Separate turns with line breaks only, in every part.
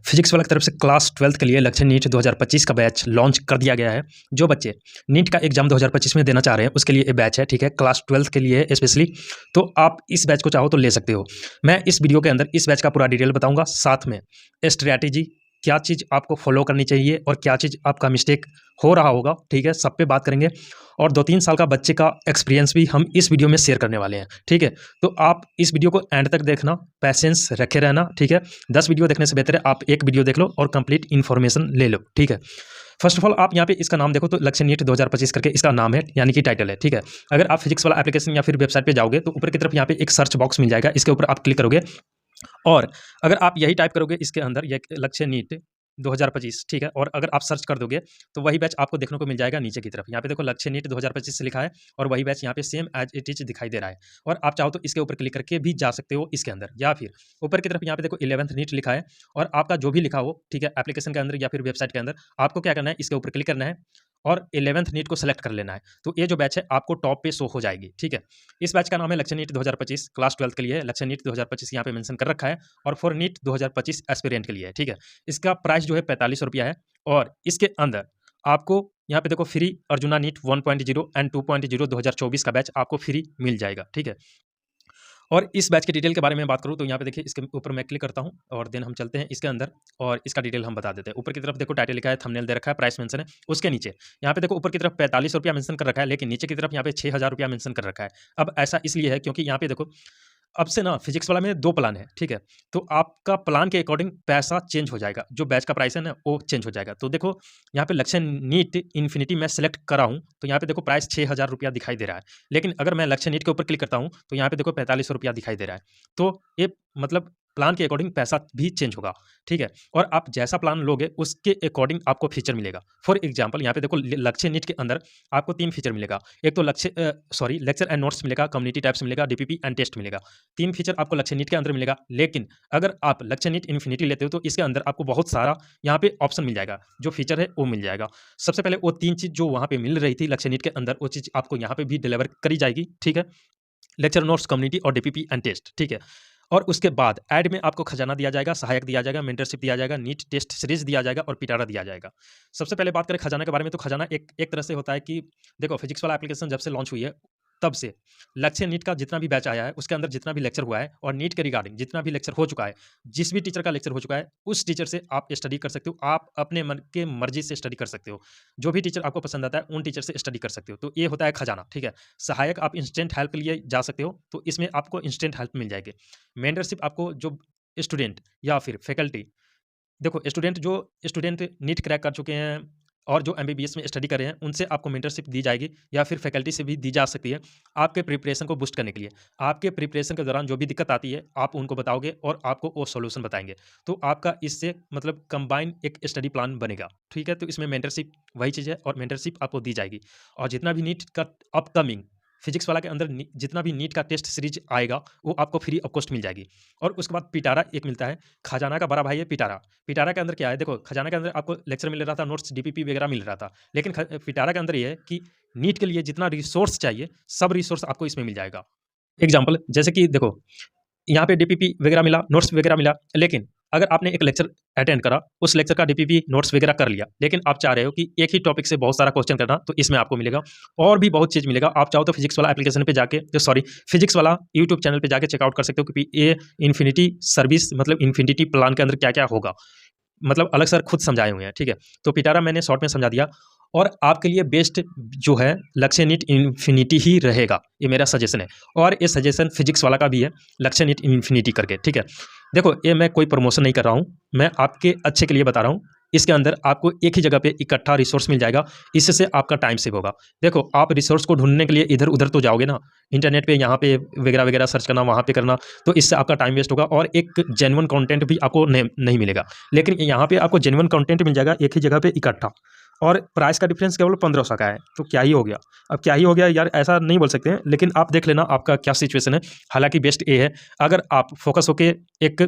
Physics वाला की तरफ से क्लास 12th के लिए लक्ष्य नीट 2025 का बैच लॉन्च कर दिया गया है। जो बच्चे नीट का एग्जाम 2025 में देना चाह रहे हैं उसके लिए ये बैच है, ठीक है, क्लास 12th के लिए स्पेशली। तो आप इस बैच को चाहो तो ले सकते हो। मैं इस वीडियो के अंदर इस बैच का पूरा डिटेल बताऊंगा, साथ में स्ट्रैटेजी, क्या चीज़ आपको फॉलो करनी चाहिए और क्या चीज़ आपका मिस्टेक हो रहा होगा, ठीक है, सब पे बात करेंगे। और 2-3 साल का बच्चे का एक्सपीरियंस भी हम इस वीडियो में शेयर करने वाले हैं, ठीक है। तो आप इस वीडियो को एंड तक देखना, पैसेंस रखे रहना, ठीक है। 10 वीडियो देखने से बेहतर है आप एक वीडियो देख लो और कंप्लीट इन्फॉर्मेशन ले लो, ठीक है। फर्स्ट ऑफ ऑल आप यहाँ पे इसका नाम देखो तो लक्ष्य नीट 2025 करके इसका नाम है, यानी कि टाइटल है, ठीक है। अगर आप फिजिक्स वाला एप्लीकेशन या फिर वेबसाइट पे जाओगे तो ऊपर की तरफ यहाँ पे एक सर्च बॉक्स मिल जाएगा, इसके ऊपर आप क्लिक करोगे और अगर आप यही टाइप करोगे इसके अंदर ये लक्ष्य नीट 2025, ठीक है, और अगर आप सर्च कर दोगे तो वही बैच आपको देखने को मिल जाएगा नीचे की तरफ। यहाँ पे देखो लक्ष्य नीट 2025 से लिखा है और वही बैच यहाँ पे सेम एज इट इज दिखाई दे रहा है। और आप चाहो तो इसके ऊपर क्लिक करके भी जा सकते हो इसके अंदर, या फिर ऊपर की तरफ यहाँ पे देखो 11th नीट लिखा है और आपका जो भी लिखा हो, ठीक है, एप्लीकेशन के अंदर या फिर वेबसाइट के अंदर, आपको क्या करना है, इसके ऊपर क्लिक करना है और 11th नीट को सेलेक्ट कर लेना है। तो ये जो बैच है आपको टॉप पे शो हो जाएगी, ठीक है। इस बैच का नाम है लक्ष्य नीट 2025, क्लास 12th के लिए लक्ष्य नीट 2025 यहाँ पे मेंशन कर रखा है और फॉर नीट 2025 एस्पिरेंट के लिए है, ठीक है। इसका प्राइस जो है 45 रुपया है और इसके अंदर आपको यहाँ पे देखो फ्री अर्जुना नीट 1.0 एंड 2.0 2024 का बैच आपको फ्री मिल जाएगा, ठीक है। और इस बैच के डिटेल के बारे में बात करूँ तो यहाँ पे देखिए इसके ऊपर मैं क्लिक करता हूँ और देन हम चलते हैं इसके अंदर और इसका डिटेल हम बता देते हैं। ऊपर की तरफ देखो टाइटल लिखा है, थंबनेल दे रखा है, प्राइस मेंशन है, उसके नीचे यहाँ पे देखो ऊपर की तरफ 45 रुपया मेंशन कर रखा है, लेकिन नीचे की तरफ यहाँ पे 6,000 रुपया मेंशन कर रखा है। अब ऐसा इसलिए है क्योंकि यहाँ पे देखो अब से ना फिजिक्स वाला में 2 प्लान है, ठीक है। तो आपका प्लान के अकॉर्डिंग पैसा चेंज हो जाएगा, जो बैच का प्राइस है ना वो चेंज हो जाएगा। तो देखो यहाँ पे लक्ष्य नीट इन्फिनिटी मैं सेलेक्ट करा हूँ तो यहाँ पे देखो प्राइस 6,000 रुपया दिखाई दे रहा है, लेकिन अगर मैं लक्ष्य नीट के ऊपर क्लिक करता हूँ तो यहाँ पे देखो 45 रुपया दिखाई दे रहा है। तो ये मतलब प्लान के अकॉर्डिंग पैसा भी चेंज होगा, ठीक है। और आप जैसा प्लान लोगे उसके अकॉर्डिंग आपको फीचर मिलेगा। फॉर एग्जाम्पल यहाँ पे देखो लक्ष्य नीट के अंदर आपको 3 फीचर मिलेगा। एक तो लेक्चर एंड नोट्स मिलेगा, कम्युनिटी टाइप्स मिलेगा, डीपीपी एंड टेस्ट मिलेगा। 3 फीचर आपको लक्ष्य नीट के अंदर मिलेगा। लेकिन अगर आप लक्ष्य नीट इन्फिनिटी लेते हो तो इसके अंदर आपको बहुत सारा यहाँ पे ऑप्शन मिल जाएगा, जो फीचर है वो मिल जाएगा। सबसे पहले वो 3 चीज़ जो वहाँ पे मिल रही थी लक्ष्य नीट के अंदर, वो चीज़ आपको यहाँ पे भी डिलीवर करी जाएगी, ठीक है। लेक्चर नोट्स, कम्युनिटी और डीपीपी एंड टेस्ट, ठीक है। और उसके बाद ऐड में आपको खजाना दिया जाएगा, सहायक दिया जाएगा, मेंटरशिप दिया जाएगा, नीट टेस्ट सीरीज दिया जाएगा और पिटारा दिया जाएगा। सबसे पहले बात करें खजाना के बारे में तो खजाना एक तरह से होता है कि देखो फिजिक्स वाला एप्लीकेशन जब से लॉन्च हुई है तब से लक्ष्य नीट का जितना भी बैच आया है उसके अंदर जितना भी लेक्चर हुआ है और नीट के रिगार्डिंग जितना भी लेक्चर हो चुका है, जिस भी टीचर का लेक्चर हो चुका है उस टीचर से आप स्टडी कर सकते हो। आप अपने मन के मर्जी से स्टडी कर सकते हो, जो भी टीचर आपको पसंद आता है उन टीचर से स्टडी कर सकते हो। तो ये होता है खजाना, ठीक है। सहायक आप इंस्टेंट हेल्प के लिए जा सकते हो, तो इसमें आपको इंस्टेंट हेल्प मिल जाएगी। मेंटरशिप आपको जो स्टूडेंट या फिर फैकल्टी, देखो स्टूडेंट नीट क्रैक कर चुके हैं और जो एमबीबीएस में स्टडी कर रहे हैं उनसे आपको मेंटरशिप दी जाएगी या फिर फैकल्टी से भी दी जा सकती है आपके प्रिपरेशन को बूस्ट करने के लिए। आपके प्रिपरेशन के दौरान जो भी दिक्कत आती है आप उनको बताओगे और आपको वो सॉल्यूशन बताएंगे। तो आपका इससे मतलब कंबाइन एक स्टडी प्लान बनेगा, ठीक है। तो इसमें मेंटरशिप वही चीज़ है और मेंटरशिप आपको दी जाएगी। और जितना भी नीट का अपकमिंग फिजिक्स वाला के अंदर जितना भी नीट का टेस्ट सीरीज आएगा वो आपको फ्री ऑफ कॉस्ट मिल जाएगी। और उसके बाद पिटारा एक मिलता है, खजाना का बड़ा भाई है पिटारा। पिटारा के अंदर क्या है, देखो खजाना के अंदर आपको लेक्चर मिल रहा था, नोट्स डीपीपी वगैरह मिल रहा था, लेकिन पिटारा के अंदर ये है कि नीट के लिए जितना रिसोर्स चाहिए सब रिसोर्स आपको इसमें मिल जाएगा। एग्जाम्पल जैसे कि देखो यहाँ पे डीपीपी वगैरह मिला, नोट्स वगैरह मिला, लेकिन अगर आपने एक लेक्चर अटेंड करा, उस लेक्चर का डीपीपी नोट्स वगैरह कर लिया, लेकिन आप चाह रहे हो कि एक ही टॉपिक से बहुत सारा क्वेश्चन करना, तो इसमें आपको मिलेगा और भी बहुत चीज़ मिलेगा। आप चाहो तो फिजिक्स वाला एप्लीकेशन पे जाके फिजिक्स वाला यूट्यूब चैनल पे जाके चेकआउट कर सकते हो कि ये इन्फिनिटी सर्विस मतलब इन्फिनिटी प्लान के अंदर क्या क्या होगा, मतलब अलग सर खुद समझाए हुए हैं, ठीक है। तो पिटारा मैंने शॉर्ट में समझा दिया और आपके लिए बेस्ट जो है लक्ष्य नीट इन्फिनिटी ही रहेगा, ये मेरा सजेशन है। और ये सजेशन फिजिक्स वाला का भी है, लक्ष्य नीट इन्फिनिटी करके, ठीक है। देखो ये मैं कोई प्रमोशन नहीं कर रहा हूँ, मैं आपके अच्छे के लिए बता रहा हूँ। इसके अंदर आपको एक ही जगह पे इकट्ठा रिसोर्स मिल जाएगा, इससे आपका टाइम सेव होगा। देखो आप रिसोर्स को ढूंढने के लिए इधर उधर तो जाओगे ना, इंटरनेट पे यहाँ पे वगैरह वगैरह सर्च करना, वहाँ पे करना, तो इससे आपका टाइम वेस्ट होगा और एक जेन्युइन कंटेंट भी आपको नहीं मिलेगा। लेकिन यहाँ पे आपको जेन्युइन कंटेंट मिल जाएगा एक ही जगह पे इकट्ठा, और प्राइस का डिफरेंस केवल 1500 का है। तो क्या ही हो गया, अब क्या ही हो गया यार, ऐसा नहीं बोल सकते हैं, लेकिन आप देख लेना आपका क्या सिचुएशन है। हालांकि बेस्ट ये है अगर आप फोकस होके एक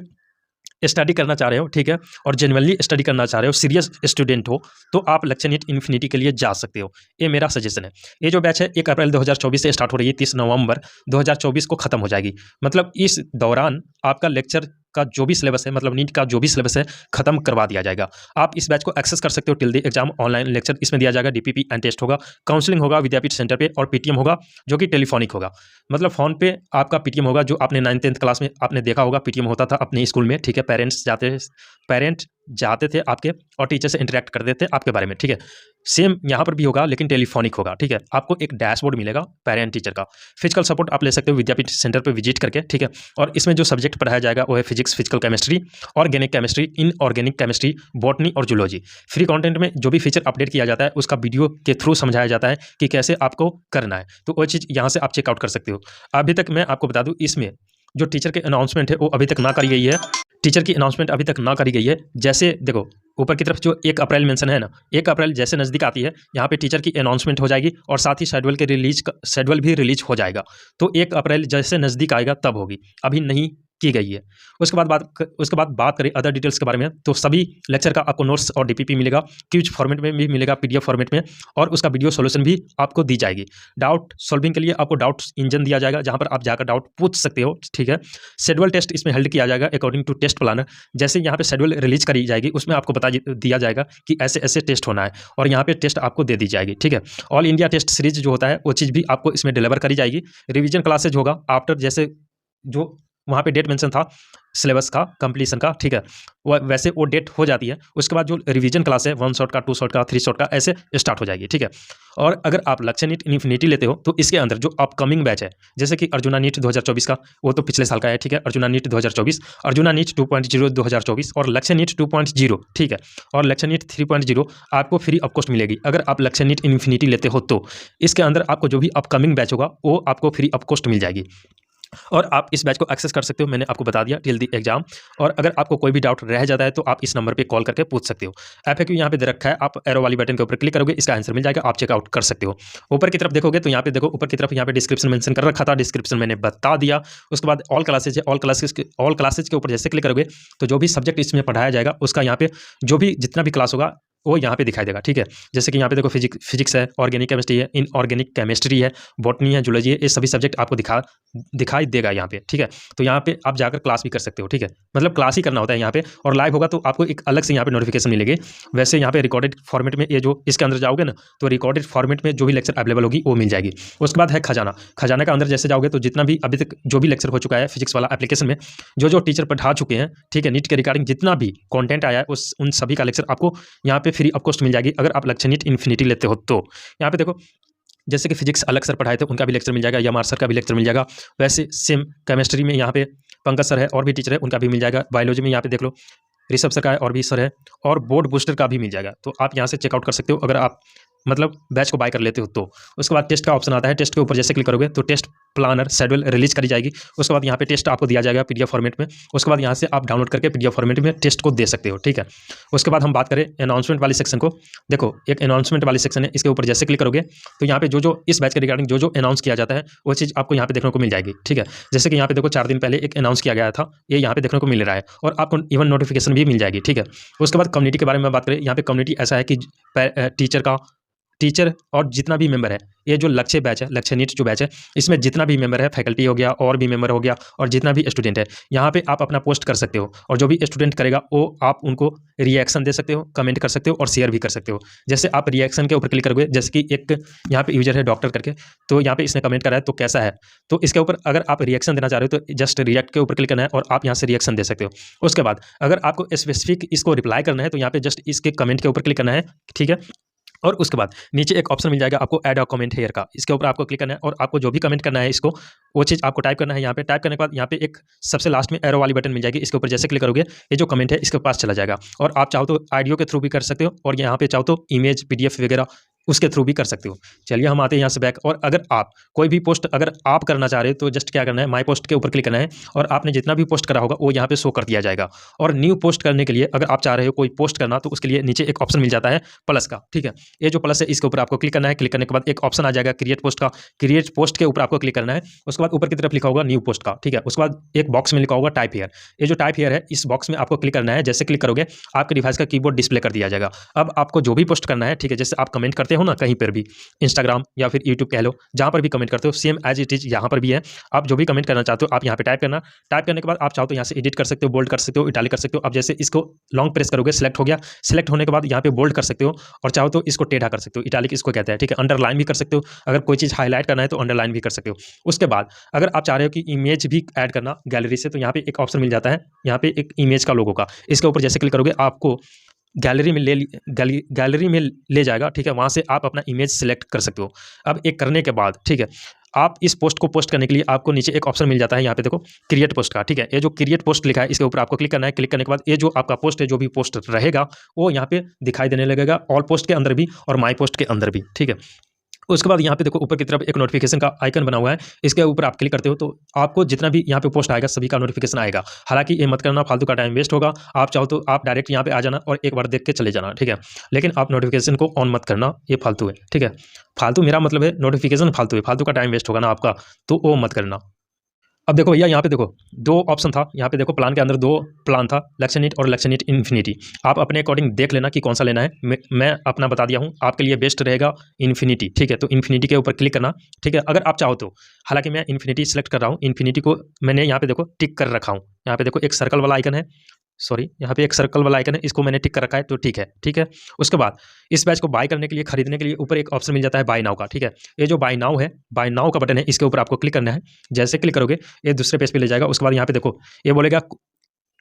स्टडी करना चाह रहे हो, ठीक है, और जेन्युइनली स्टडी करना चाह रहे हो, सीरियस स्टूडेंट हो, तो आप लक्ष्य नीट इन्फिनिटी के लिए जा सकते हो। ये मेरा सजेशन है। ये जो बैच है 1 अप्रैल 2024 से स्टार्ट हो रही है, 30 नवंबर 2024 को खत्म हो जाएगी। मतलब इस दौरान आपका लेक्चर का जो भी सिलेबस है, मतलब नीट का जो भी सिलेबस है, खत्म करवा दिया जाएगा। आप इस बैच को एक्सेस कर सकते हो till the exam. Online lecture इसमें दिया जाएगा, डीपीपी एंड टेस्ट होगा, काउंसलिंग होगा विद्यापीठ सेंटर पे, और पीटीएम होगा जो कि टेलीफोनिक होगा। मतलब फोन पे आपका पीटीएम होगा, जो आपने 9th-10th क्लास में आपने देखा होगा, पीटीएम होता था अपने स्कूल में, ठीक है। पेरेंट जाते थे आपके और टीचर से इंटरेक्ट करते थे आपके बारे में, ठीक है। सेम यहाँ पर भी होगा, लेकिन टेलीफोनिक होगा, ठीक है। आपको एक डैशबोर्ड मिलेगा पेरेंट टीचर का। फिजिकल सपोर्ट आप ले सकते हो विद्यापीठ सेंटर पर विजिट करके, ठीक है। और इसमें जो सब्जेक्ट पढ़ाया जाएगा वो है physics, physical chemistry, organic chemistry, inorganic chemistry, botany और जूलॉजी। फ्री कंटेंट में जो भी फीचर अपडेट किया जाता है उसका वीडियो के थ्रू समझाया जाता है कि कैसे आपको करना है, तो वो चीज़ यहाँ से आप चेकआउट कर सकते हो। अभी तक मैं आपको बता दूँ, इसमें जो टीचर के अनाउंसमेंट है वो अभी तक ना करी गई है। टीचर की अनाउंसमेंट अभी तक ना करी गई है। जैसे देखो ऊपर की तरफ जो 1 अप्रैल मेंशन है ना, 1 अप्रैल जैसे नज़दीक आती है, यहाँ पे टीचर की अनाउंसमेंट हो जाएगी और साथ ही शेड्यूल भी रिलीज हो जाएगा। तो 1 अप्रैल जैसे नज़दीक आएगा तब होगी, अभी नहीं की गई है। उसके बाद बात करें अदर डिटेल्स के बारे में, तो सभी लेक्चर का आपको नोट्स और डीपीपी मिलेगा, क्विज फॉर्मेट में भी मिलेगा, पीडीएफ फॉर्मेट में, और उसका वीडियो सॉल्यूशन भी आपको दी जाएगी। डाउट सॉल्विंग के लिए आपको डाउट इंजन दिया जाएगा, जहां पर आप जाकर डाउट पूछ सकते हो, ठीक है। शेड्यूल टेस्ट इसमें हेल्ड किया जाएगा अकॉर्डिंग टू टेस्ट प्लानर। जैसे यहाँ पे शेड्यूल रिलीज करी जाएगी उसमें आपको बता दिया जाएगा कि ऐसे ऐसे टेस्ट होना है, और यहाँ पे टेस्ट आपको दे दी जाएगी, ठीक है। ऑल इंडिया टेस्ट सीरीज जो होता है वो चीज़ भी आपको इसमें डिलीवर करी जाएगी। रिवीजन क्लासेज होगा आफ्टर, जैसे जो वहाँ पे डेट मेंशन था सिलेबस का कंप्लीशन का, ठीक है, वैसे वो डेट हो जाती है। उसके बाद जो रिवीजन क्लास है 1 शॉट का, 2 शॉट का, 3 शॉट का, ऐसे स्टार्ट हो जाएगी, ठीक है। और अगर आप लक्ष्य नीट इन्फिनिटी लेते हो तो इसके अंदर जो अपकमिंग बैच है, जैसे कि अर्जुना नीट 2024 का, वो तो पिछले साल का है, ठीक है। अर्जुना नीट 2024, अर्जुना नीट 2.0 2024 और लक्ष्य नीट 2.0, ठीक है, और लक्ष्य नीट 3.0 आपको फ्री ऑफ कॉस्ट मिलेगी अगर आप लक्ष्य नीट इन्फिनिटी लेते हो। तो इसके अंदर आपको जो भी अपकमिंग बैच होगा वो आपको फ्री ऑफ कॉस्ट मिल जाएगी, और आप इस बैच को एक्सेस कर सकते हो। मैंने आपको बता दिया टिल द एग्जाम। और अगर आपको कोई भी डाउट रह जाता है तो आप इस नंबर पे कॉल करके पूछ सकते हो। FAQ यहाँ पे दे रखा है, आप एरो वाली बटन के ऊपर क्लिक करोगे, इसका आंसर मिल जाएगा, आप चेकआउट कर सकते हो। ऊपर की तरफ देखोगे तो यहाँ पे देखो, ऊपर की तरफ यहाँ पे डिस्क्रिप्शन मेंशन कर रखा था, डिस्क्रिप्शन मैंने बता दिया। उसके बाद ऑल क्लासेज है, ऑल क्लासेज के ऊपर जैसे क्लिक करोगे तो जो भी सब्जेक्ट इसमें पढ़ाया जाएगा उसका यहाँ पे जो भी जितना भी क्लास होगा वो यहाँ पे दिखाई देगा, ठीक है। जैसे कि यहाँ पे देखो फिजिक्स है, ऑर्गेनिक केमिस्ट्री है, इनऑर्गेनिक केमिस्ट्री है, बॉटनी है, जूलॉजी है, ये सभी सब्जेक्ट आपको दिखाई देगा यहाँ पे, ठीक है। तो यहाँ पे आप जाकर क्लास भी कर सकते हो, ठीक है। मतलब क्लास ही करना होता है यहाँ पे, और लाइव होगा तो आपको एक अलग से यहाँ पे नोटिफिकेशन मिलेगी। वैसे यहाँ पे रिकॉर्डेड फॉर्मेट में, ये जो इसके अंदर जाओगे ना तो रिकॉर्डेड फॉर्मेट में जो भी लेक्चर अवेलेबल होगी वो मिल जाएगी। उसके बाद है खजाना का अंदर जैसे जाओगे तो जितना भी अभी तक जो भी लेक्चर हो चुका है फिजिक्स वाला एप्लीकेशन में, जो टीचर पढ़ा चुके हैं, ठीक है, नीट के रिगार्डिंग जितना भी कॉन्टेंट आया है उन सभी का लेक्चर आपको यहाँ पे फ्री ऑफ कॉस्ट मिल जाएगी अगर आप लक्ष्य नीट इन्फिनिटी लेते हो। तो यहाँ पे देखो, जैसे कि फिजिक्स अलग सर पढ़ाए थे उनका भी लेक्चर मिल जाएगा, यमार सर का भी लेक्चर मिल जाएगा। वैसे सेम केमिस्ट्री में यहाँ पे पंकज सर है और भी टीचर है, उनका भी मिल जाएगा। बायोलॉजी में यहाँ पे देख लो ऋषभ सर का है और भी सर है, और बोर्ड बूस्टर का भी मिल जाएगा। तो आप यहाँ से चेकआउट कर सकते हो अगर आप मतलब बैच को बाय कर लेते हो तो। उसके बाद टेस्ट का ऑप्शन आता है, टेस्ट के ऊपर जैसे क्लिक करोगे तो टेस्ट प्लानर शेड्यूल रिलीज करी जाएगी। उसके बाद यहाँ पे टेस्ट आपको दिया जाएगा पीडीएफ फॉर्मेट में। उसके बाद यहाँ से आप डाउनलोड करके पीडीएफ फॉर्मेट में टेस्ट को दे सकते हो, ठीक है। उसके बाद हम बात करें अनाउंसमेंट वाली सेक्शन को, देखो एक अनाउंसमेंट वाली सेक्शन है, इसके ऊपर जैसे क्लिक करोगे तो यहाँ पे जो इस बैच के रिगार्डिंग जो अनाउंस किया जाता है वो चीज़ आपको यहाँ पे देखने को मिल जाएगी, ठीक है। जैसे कि यहाँ पे देखो 4 दिन पहले एक अनाउंस किया गया था, ये यहाँ पे देखने को मिल रहा है, और आपको इवन नोटिफिकेशन भी मिल जाएगी, ठीक है। उसके बाद कम्युनिटी के बारे में बात करें, यहाँ पे कम्युनिटी ऐसा है कि टीचर और जितना भी मेंबर है, ये जो लक्ष्य बैच है, लक्ष्य नीट जो बैच है, इसमें जितना भी मेंबर है, फैकल्टी हो गया और भी मेंबर हो गया और जितना भी स्टूडेंट है, यहाँ पे आप अपना पोस्ट कर सकते हो, और जो भी स्टूडेंट करेगा वो आप उनको रिएक्शन दे सकते हो, कमेंट कर सकते हो और शेयर भी कर सकते हो। जैसे आप रिएक्शन के ऊपर क्लिक करोगे, जैसे कि एक यहाँ पे यूजर है डॉक्टर करके, तो यहाँ पे इसने कमेंट करा है तो कैसा है, तो इसके ऊपर अगर आप रिएक्शन देना चाह रहे हो तो जस्ट रिएक्ट के ऊपर क्लिक करना है और आप यहाँ से रिएक्शन दे सकते हो। उसके बाद अगर आपको स्पेसिफिक इसको रिप्लाई करना है तो यहाँ पे जस्ट इसके कमेंट के ऊपर क्लिक करना है, ठीक है। और उसके बाद नीचे एक ऑप्शन मिल जाएगा आपको ऐड अ कमेंट हेयर का, इसके ऊपर आपको क्लिक करना है और आपको जो भी कमेंट करना है इसको वो चीज़ आपको टाइप करना है। यहाँ पे टाइप करने के बाद यहाँ पे एक सबसे लास्ट में एरो वाली बटन मिल जाएगी, इसके ऊपर जैसे क्लिक करोगे ये जो कमेंट है इसके पास चला जाएगा, और आप चाहो तो ऑडियो के थ्रू भी कर सकते हो और यहाँ पे चाहो तो इमेज PDF वगैरह उसके थ्रू भी कर सकते हो। चलिए हम आते हैं यहाँ से बैक, और अगर आप कोई भी पोस्ट अगर आप करना चाह रहे हो तो जस्ट क्या करना है, माई पोस्ट के ऊपर क्लिक करना है और आपने जितना भी पोस्ट करा होगा वो यहाँ पे शो कर दिया जाएगा। और न्यू पोस्ट करने के लिए अगर आप चाह रहे हो कोई पोस्ट करना तो उसके लिए नीचे एक ऑप्शन मिल जाता है प्लस का, ठीक है। ये जो प्लस है इसके ऊपर आपको क्लिक करना है, क्लिक करने के बाद एक ऑप्शन आ जाएगा क्रिएट पोस्ट का, क्रिएट पोस्ट के ऊपर आपको क्लिक करना है। उसके उसके बाद ऊपर की तरफ लिखा होगा न्यू पोस्ट का, ठीक है। उसके बाद एक बॉक्स में लिखा होगा टाइप हियर। ये जो टाइप हियर है, इस बॉक्स में आपको क्लिक करना है। जैसे क्लिक करोगे आपके डिवाइस का कीबोर्ड डिस्प्ले कर दिया जाएगा। अब आपको जो भी पोस्ट करना है, ठीक है, जैसे आप कमेंट करते हो ना कहीं पर भी, इंस्टाग्राम या फिर यूट्यूब कह लो, जहाँ पर भी कमेंट करते हो, सेम एज इट इज यहाँ पर भी है। आप जो भी कमेंट करना चाहते हो आप यहाँ पे टाइप करना। टाइप करने के बाद आप चाहो तो यहाँ से एडिट कर सकते हो, बोल्ड कर सकते हो, इटालिक कर सकते हो। अब जैसे इसको लॉन्ग प्रेस करोगे, सिलेक्ट हो गया। सिलेक्ट होने के बाद यहाँ पे बोल्ड कर सकते हो और चाहो तो इसको टेढ़ा कर सकते हो, इटालिक इसको कहते हैं, ठीक है। अंडरलाइन भी कर सकते हो, अगर कोई चीज़ हाईलाइट करना है तो अंडरलाइन भी कर सकते हो। उसके बाद अगर आप चाह रहे हो कि इमेज भी ऐड करना गैलरी से, तो यहाँ पे एक ऑप्शन मिल जाता है, यहाँ पे एक इमेज का लोगो का। इसके ऊपर जैसे क्लिक करोगे आपको गैलरी में ले जाएगा, ठीक है। वहाँ से आप अपना इमेज सेलेक्ट कर सकते हो। अब एक करने के बाद, ठीक है, आप इस पोस्ट को पोस्ट करने के लिए आपको नीचे एक ऑप्शन मिल जाता है, यहाँ पे देखो क्रिएट पोस्ट का, ठीक है। ये जो क्रिएट पोस्ट लिखा है इसके ऊपर आपको क्लिक करना है। क्लिक करने के बाद ये जो आपका पोस्ट है, जो भी पोस्ट रहेगा वो यहाँ पे दिखाई देने लगेगा, ऑल पोस्ट के अंदर भी और माई पोस्ट के अंदर भी, ठीक है। उसके बाद यहाँ पे देखो ऊपर की तरफ एक नोटिफिकेशन का आइकन बना हुआ है, इसके ऊपर आप क्लिक करते हो तो आपको जितना भी यहाँ पे पोस्ट आएगा सभी का नोटिफिकेशन आएगा। हालांकि ये मत करना, फालतू का टाइम वेस्ट होगा। आप चाहो तो आप डायरेक्ट यहाँ पे आ जाना और एक बार देख के चले जाना, ठीक है। लेकिन आप नोटिफिकेशन को ऑन मत करना, ये फालतू है, ठीक है। फालतू मेरा मतलब है नोटिफिकेशन फालतू है, फालतू का टाइम वेस्ट होगा ना आपका, तो वो मत करना। अब देखो भैया, यहाँ पे देखो दो ऑप्शन था, यहाँ पे देखो प्लान के अंदर दो प्लान था, लक्ष्यनीट और लक्ष्यनीट इन्फिनिटी। आप अपने अकॉर्डिंग देख लेना कि कौन सा लेना है। मैं अपना बता दिया हूँ, आपके लिए बेस्ट रहेगा इन्फिनिटी, ठीक है। तो इन्फिनिटी के ऊपर क्लिक करना, ठीक है, अगर आप चाहो तो। हालांकि मैं इन्फिनिटी सेलेक्ट कर रहा हूँ, इन्फिनिटी को मैंने यहाँ पे देखो टिक कर रखा हूँ। यहाँ पे देखो एक सर्कल वाला आइकन है, सॉरी, यहाँ पे एक सर्कल वाला आइकन है, इसको मैंने टिक कर रखा है, तो ठीक है, ठीक है। उसके बाद इस बैच को बाय करने के लिए, खरीदने के लिए ऊपर एक ऑप्शन मिल जाता है बाय नाउ का, ठीक है। ये जो बाय नाउ है, बाय नाउ का बटन है, इसके ऊपर आपको क्लिक करना है। जैसे क्लिक करोगे ये दूसरे पेज पे ले जाएगा। उसके बाद यहाँ पे देखो ये बोलेगा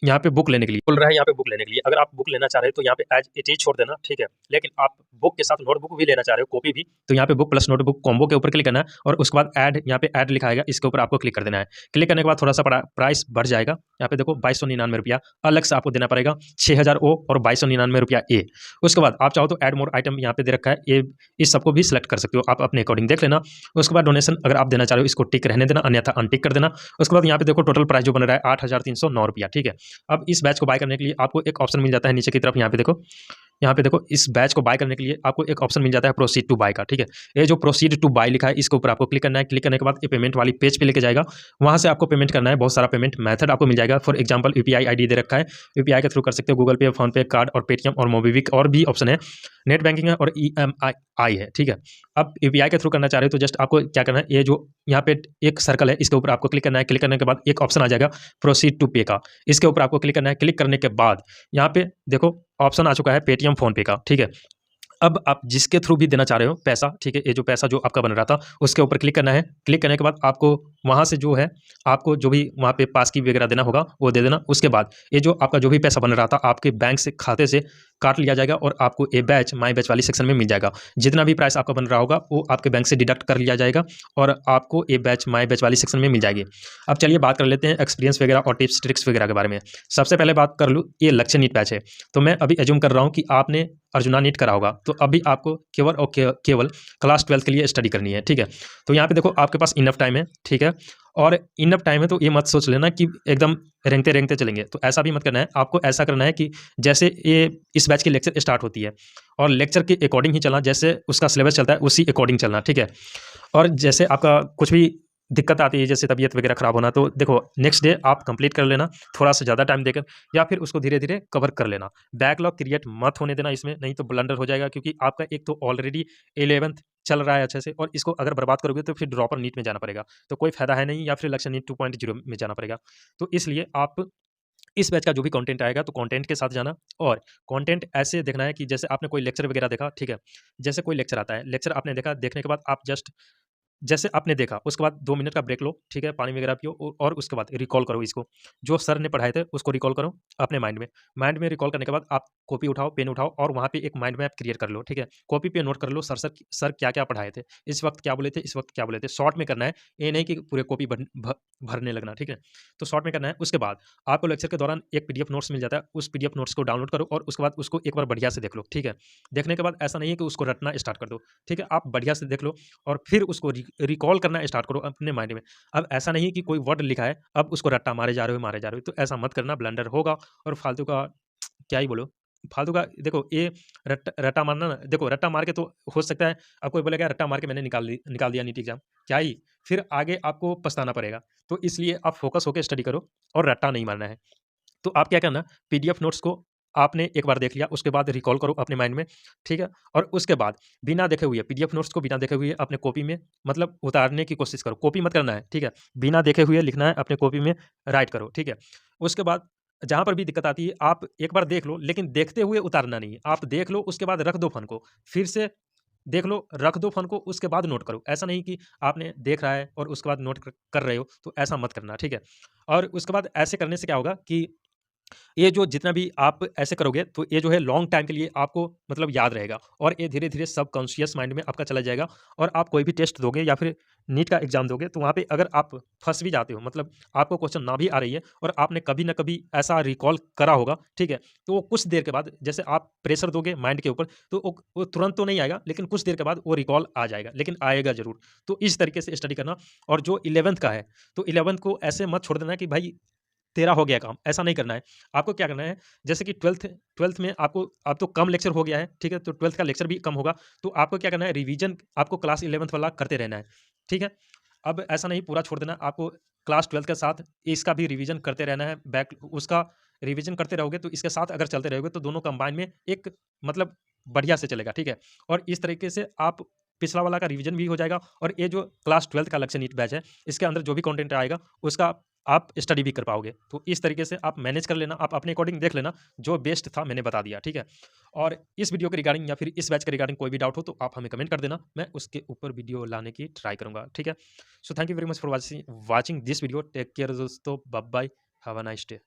यहाँ पे बुक लेने के लिए बोल रहा है, यहाँ पे बुक लेने के लिए। अगर आप बुक लेना चाह रहे हो तो यहाँ पे एज इट इज छोड़ देना, ठीक है। लेकिन आप बुक के साथ नोटबुक भी लेना चाह रहे हो, कॉपी भी, तो यहाँ पे बुक प्लस नोटबुक कॉम्बो के ऊपर क्लिक करना है और उसके बाद ऐड, यहाँ पे ऐड लिखा आएगा, इसके ऊपर आपको क्लिक कर देना है। क्लिक करने के बाद थोड़ा सा प्राइस बढ़ जाएगा। यहाँ पे देखो 2299 अलग से आपको देना पड़ेगा, 6000 ओ और 2299 ए। उसके बाद आप चाहो तो ऐड मोर आइटम यहाँ पे दे रखा है, ये इस सबको भी सिलेक्ट कर सकते हो, आप अपने अकॉर्डिंग देख लेना। उसके बाद डोनेशन अगर आप देना चाह रहे हो इसको टिक रहने देना, अन्यथा अनटिक कर देना। उसके बाद यहाँ पे देखो टोटल प्राइस जो बन रहा है 8309 ठीक है। अब इस बैच को बाय करने के लिए आपको एक ऑप्शन मिल जाता है नीचे की तरफ, यहाँ पे देखो, यहाँ पे देखो इस बैच को बाय करने के लिए आपको एक ऑप्शन मिल जाता है प्रोसीड टू बाय का, ठीक है। ये जो प्रोसीड टू बाय लिखा है इसके ऊपर आपको क्लिक करना है। क्लिक करने के बाद ये पेमेंट वाली पेज पे लेके जाएगा, वहां से आपको पेमेंट करना है। बहुत सारा पेमेंट मेथड आपको मिल जाएगा। फॉर एग्जांपल यूपीआई आईडी दे रखा है, यूपीआई के थ्रू कर सकते हो, गूगल पे, फोन पे, कार्ड और पेटीएम और मोबीक्विक और भी ऑप्शन है, नेट बैंकिंग है और ईएमआई है, ठीक है। अब यूपीआई के थ्रू करना चाह रहे हो तो जस्ट आपको क्या करना है, ये जो यहाँ पे एक सर्कल है इसके ऊपर आपको क्लिक करना है। क्लिक करने के बाद एक ऑप्शन आ जाएगा प्रोसीड टू पे का, इसके ऊपर आपको क्लिक करना है। क्लिक करने के बाद यहाँ पे देखो ऑप्शन आ चुका है पेटीएम फोन पे का, ठीक है। अब आप जिसके थ्रू भी देना चाह रहे हो पैसा, ठीक है, ये जो पैसा जो आपका बन रहा था उसके ऊपर क्लिक करना है। क्लिक करने के बाद आपको वहाँ से जो है आपको जो भी वहाँ पे पास की वगैरह देना होगा वो दे देना। उसके बाद ये जो आपका जो भी पैसा बन रहा था आपके बैंक से खाते से काट लिया जाएगा और आपको ए बैच माई बैच वाली सेक्शन में मिल जाएगा। जितना भी प्राइस आपका बन रहा होगा वो आपके बैंक से डिडक्ट कर लिया जाएगा और आपको ए बैच माई बैच वाली सेक्शन में मिल जाएगी। अब चलिए बात कर लेते हैं एक्सपीरियंस वगैरह और टिप्स ट्रिक्स वगैरह के बारे में। सबसे पहले बात कर लूँ, ये लक्ष्य नीट बैच है, तो मैं अभी एज्यूम कर रहा हूँ कि आपने अर्जुना नीट करा होगा, तो अभी आपको केवल और केवल क्लास 12 के लिए स्टडी करनी है, ठीक है। तो यहाँ पे देखो आपके पास इनफ टाइम है, ठीक है, और इनफ टाइम है तो ये मत सोच लेना कि एकदम रेंगते रेंगते चलेंगे, तो ऐसा भी मत करना है। आपको ऐसा करना है कि जैसे ये इस बैच की लेक्चर स्टार्ट होती है और लेक्चर के अकॉर्डिंग ही चलना, जैसे उसका सिलेबस चलता है उसी अकॉर्डिंग चलना, ठीक है। और जैसे आपका कुछ भी दिक्कत आती है जैसे तबीयत वगैरह खराब होना, तो देखो नेक्स्ट डे आप कंप्लीट कर लेना थोड़ा सा ज़्यादा टाइम देकर, या फिर उसको धीरे धीरे कवर कर लेना। बैकलॉग क्रिएट मत होने देना इसमें, नहीं तो ब्लंडर हो जाएगा, क्योंकि आपका एक तो ऑलरेडी 11th चल रहा है अच्छे से, और इसको अगर बर्बाद करोगे तो फिर ड्रॉपर नीट में जाना पड़ेगा, तो कोई फायदा है नहीं, या फिर लक्ष्य नीट 2.0 में जाना पड़ेगा। तो इसलिए आप इस बैच का जो भी कंटेंट आएगा तो कंटेंट के साथ जाना, और कंटेंट ऐसे देखना है कि जैसे आपने कोई लेक्चर वगैरह देखा, ठीक है, जैसे कोई लेक्चर आता है, लेक्चर आपने देखा, देखने के बाद आप जस्ट जैसे आपने देखा उसके बाद 2 मिनट का ब्रेक लो, ठीक है, पानी वगैरह पियो और उसके बाद रिकॉल करो इसको, जो सर ने पढ़ाए थे उसको रिकॉल करो अपने माइंड में रिकॉल करने के बाद आप कॉपी उठाओ, पेन उठाओ और वहाँ पे एक माइंड मैप क्रिएट कर लो, ठीक है। कॉपी पे नोट कर लो सर क्या क्या पढ़ाए थे, इस वक्त क्या बोले थे, इस वक्त क्या बोले थे, शॉर्ट में करना है, ये नहीं कि पूरे कॉपी भरने लगना, ठीक है। तो शॉर्ट में करना है। उसके बाद आपको लेक्चर के दौरान एक पीडीएफ नोट्स मिल जाता है, उस पीडीएफ नोट्स को डाउनलोड करो और उसके बाद उसको एक बार बढ़िया से देख लो, ठीक है। देखने के बाद ऐसा नहीं है कि उसको रटना स्टार्ट कर दो, ठीक है, आप बढ़िया से देख लो और फिर उसको रिकॉल करना स्टार्ट करो अपने माइंड में। अब ऐसा नहीं है कि कोई वर्ड लिखा है अब उसको रट्टा मारे जा रहे हो, तो ऐसा मत करना, ब्लंडर होगा और फालतू का क्या ही बोलो, फालतू का देखो ये रट्टा मारना ना, देखो रट्टा मार के तो हो सकता है अब कोई बोलेगा रट्टा मार के मैंने निकाल दिया नीट एग्जाम, क्या ही फिर आगे आपको पछताना पड़ेगा। तो इसलिए आप फोकस होकर स्टडी करो और रट्टा नहीं मारना है। तो आप क्या करना, पीडीएफ नोट्स को आपने एक बार देख लिया, उसके बाद रिकॉल करो अपने माइंड में, ठीक है। और उसके बाद बिना देखे हुए पीडीएफ नोट्स को बिना देखे हुए अपने कॉपी में मतलब उतारने की कोशिश करो, कॉपी मत करना है, ठीक है। बिना देखे हुए लिखना है, अपने कॉपी में राइट करो, ठीक है। उसके बाद जहाँ पर भी दिक्कत आती है आप एक बार देख लो, लेकिन देखते हुए उतारना नहीं है। आप देख लो, उसके बाद रख दो फ़ोन को, फिर से देख लो, रख दो फ़ोन को, उसके बाद नोट करो। ऐसा नहीं कि आपने देख रहा है और उसके बाद नोट कर रहे हो, तो ऐसा मत करना, ठीक है। और उसके बाद ऐसे करने से क्या होगा कि ये जो जितना भी आप ऐसे करोगे तो ये जो है लॉन्ग टाइम के लिए आपको मतलब याद रहेगा और ये धीरे-धीरे सबकॉन्शियस माइंड में आपका चला जाएगा। और आप कोई भी टेस्ट दोगे या फिर नीट का एग्ज़ाम दोगे तो वहाँ पे अगर आप फँस भी जाते हो, मतलब आपको क्वेश्चन ना भी आ रही है और आपने कभी न कभी ऐसा रिकॉल करा होगा, ठीक है? तो वो कुछ देर के बाद जैसे आप प्रेशर दोगे माइंड के ऊपर तो वो तुरंत तो नहीं आएगा, लेकिन कुछ देर के बाद वो रिकॉल आ जाएगा, लेकिन आएगा ज़रूर। तो इस तरीके से स्टडी करना। और जो 11th का है, तो 11th को ऐसे मत छोड़ देना कि भाई तेरा हो गया काम, ऐसा नहीं करना है। आपको क्या करना है, जैसे कि 12th में आपको अब तो कम लेक्चर हो गया है, ठीक है? तो 12th का लेक्चर भी कम होगा, तो आपको क्या करना है, रिवीजन आपको क्लास 11th वाला करते रहना है, ठीक है? अब ऐसा नहीं पूरा छोड़ देना, आपको क्लास 12th के साथ इसका भी रिवीजन करते रहना है, बैक उसका रिवीजन करते रहोगे तो इसके साथ अगर चलते रहोगे तो दोनों कंबाइन में एक मतलब बढ़िया से चलेगा, ठीक है? और इस तरीके से आप पिछला वाला का रिवीजन भी हो जाएगा और ये जो क्लास 12th का लक्ष्य नीट बैच है, इसके अंदर जो भी कंटेंट आएगा उसका आप स्टडी भी कर पाओगे। तो इस तरीके से आप मैनेज कर लेना, आप अपने अकॉर्डिंग देख लेना, जो बेस्ट था मैंने बता दिया, ठीक है? और इस वीडियो के रिगार्डिंग या फिर इस बैच के रिगार्डिंग कोई भी डाउट हो तो आप हमें कमेंट कर देना, मैं उसके ऊपर वीडियो लाने की ट्राई करूँगा, ठीक है? So thank you very much for watching this video. Take care दोस्तों, bye bye, have a nice day.